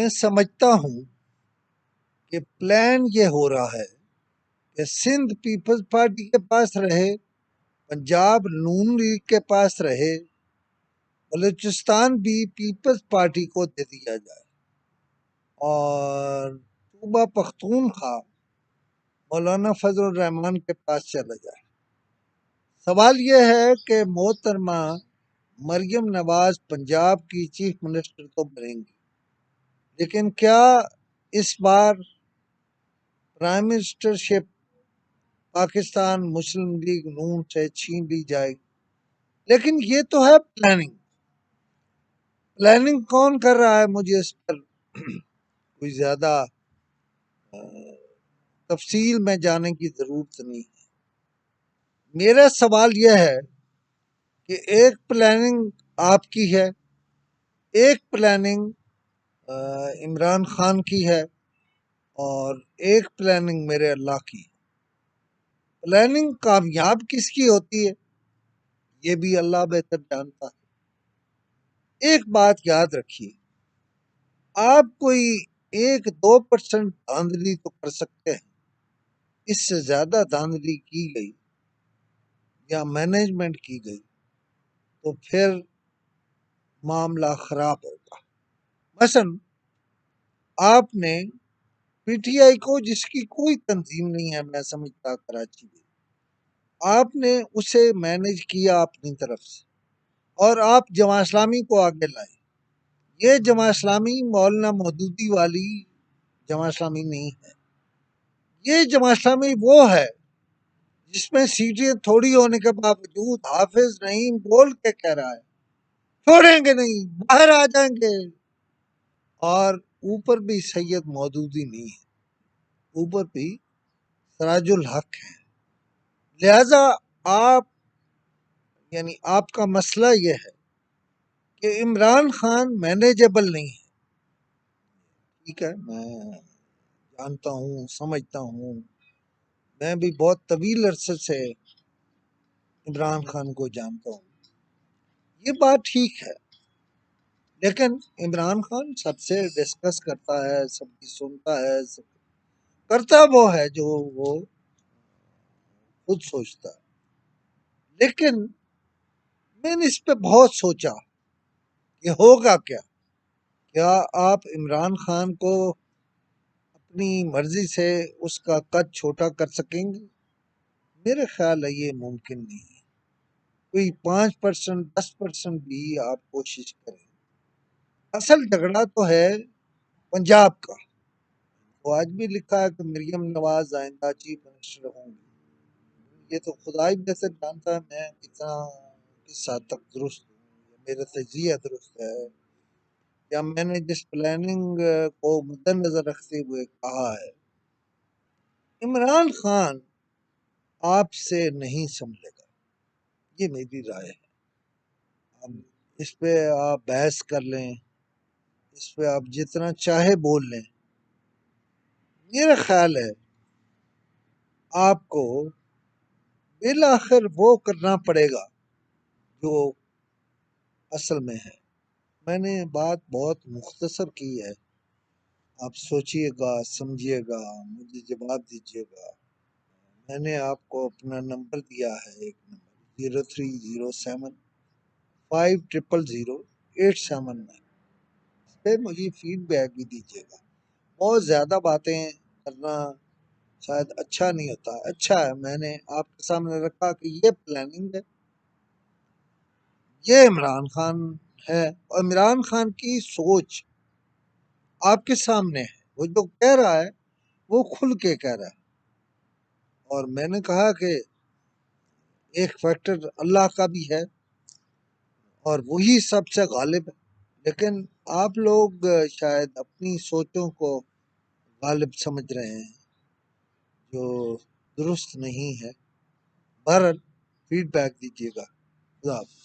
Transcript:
میں سمجھتا ہوں کہ پلان یہ ہو رہا ہے کہ سندھ پیپلز پارٹی کے پاس رہے، پنجاب نون لیگ کے پاس رہے، بلوچستان بھی پیپلز پارٹی کو دے دیا جائے اور صوبہ پختونخوا مولانا فضل الرحمان کے پاس چلا جائے۔ سوال یہ ہے کہ محترمہ مریم نواز پنجاب کی چیف منسٹر تو بنیں گی، لیکن کیا اس بار پرائم منسٹرشپ پاکستان مسلم لیگ نون سے چھین لی جائے گی؟ لیکن یہ تو ہے پلاننگ کون کر رہا ہے، مجھے اس پر کوئی زیادہ تفصیل میں جانے کی ضرورت نہیں ہے۔ میرا سوال یہ ہے کہ ایک پلاننگ آپ کی ہے، ایک پلاننگ عمران خان کی ہے، اور ایک پلاننگ میرے اللہ کی ہے۔ پلاننگ کامیاب کس کی ہوتی ہے یہ بھی اللہ بہتر جانتا ہے۔ ایک بات یاد رکھیے، آپ کوئی 1-2% دھاندلی تو کر سکتے ہیں، اس سے زیادہ دھاندلی کی گئی یا مینجمنٹ کی گئی تو پھر معاملہ خراب ہوگا۔ مثلا آپ نے پی ٹی آئی کو، جس کی کوئی تنظیم نہیں ہے میں سمجھتا کراچی میں، آپ نے اسے مینج کیا اپنی طرف سے، اور آپ جماعت اسلامی کو آگے لائے۔ یہ جماعت اسلامی مولانا مودودی والی جماعت اسلامی نہیں ہے، یہ جماعت اسلامی وہ ہے جس میں سیٹیں تھوڑی ہونے کے باوجود حافظ نعیم بول کے کہہ رہا ہے چھوڑیں گے نہیں، باہر آ جائیں گے، اور اوپر بھی سید مودودی نہیں ہے، اوپر بھی سراج الحق ہے۔ لہذا آپ کا مسئلہ یہ ہے کہ عمران خان مینیجبل نہیں ہے۔ ٹھیک ہے، میں جانتا ہوں، سمجھتا ہوں، میں بھی بہت طویل عرصے سے عمران خان کو جانتا ہوں، یہ بات ٹھیک ہے، لیکن عمران خان سب سے ڈسکس کرتا ہے، سب کی سنتا ہے، کرتا وہ ہے جو وہ خود سوچتا ہے۔ لیکن میں نے اس پہ بہت سوچا کہ ہوگا کیا آپ عمران خان کو اپنی مرضی سے اس کا قد چھوٹا کر سکیں گے؟ میرے خیال ہے یہ ممکن نہیں ہے۔ کوئی 5%، 10% بھی آپ کوشش کریں۔ اصل جھگڑا تو ہے پنجاب کا، وہ آج بھی لکھا ہے کہ مریم نواز آئندہ چیف منسٹر ہوں گی۔ یہ تو خدا ہی بہتر جانتا ہے میں کس حد تک درست ہوں، میرا تجزیہ درست ہے، یا میں نے جس پلاننگ کو مد نظر رکھتے ہوئے کہا ہے۔ عمران خان آپ سے نہیں سمجھے گا، یہ میری رائے ہے۔ اب اس پہ آپ بحث کر لیں، اس پہ آپ جتنا چاہے بول لیں، میرا خیال ہے آپ کو بالآخر وہ کرنا پڑے گا جو اصل میں ہے۔ میں نے بات بہت مختصر کی ہے، آپ سوچئے گا، سمجھیے گا، مجھے جواب دیجیے گا۔ میں نے آپ کو اپنا نمبر دیا ہے، ایک نمبر 0307500879، اس پہ مجھے فیڈ بیک بھی دیجیے گا۔ بہت زیادہ باتیں کرنا شاید اچھا نہیں ہوتا، اچھا ہے میں نے آپ کے سامنے رکھا کہ یہ پلاننگ ہے، یہ عمران خان ہے، اور عمران خان کی سوچ آپ کے سامنے ہے، وہ جو کہہ رہا ہے وہ کھل کے کہہ رہا ہے، اور میں نے کہا کہ ایک فیکٹر اللہ کا بھی ہے اور وہی سب سے غالب ہے، لیکن آپ لوگ شاید اپنی سوچوں کو غالب سمجھ رہے ہیں جو درست نہیں ہے۔ بہرحال فیڈ بیک دیجیے گا۔ خدا حافظ۔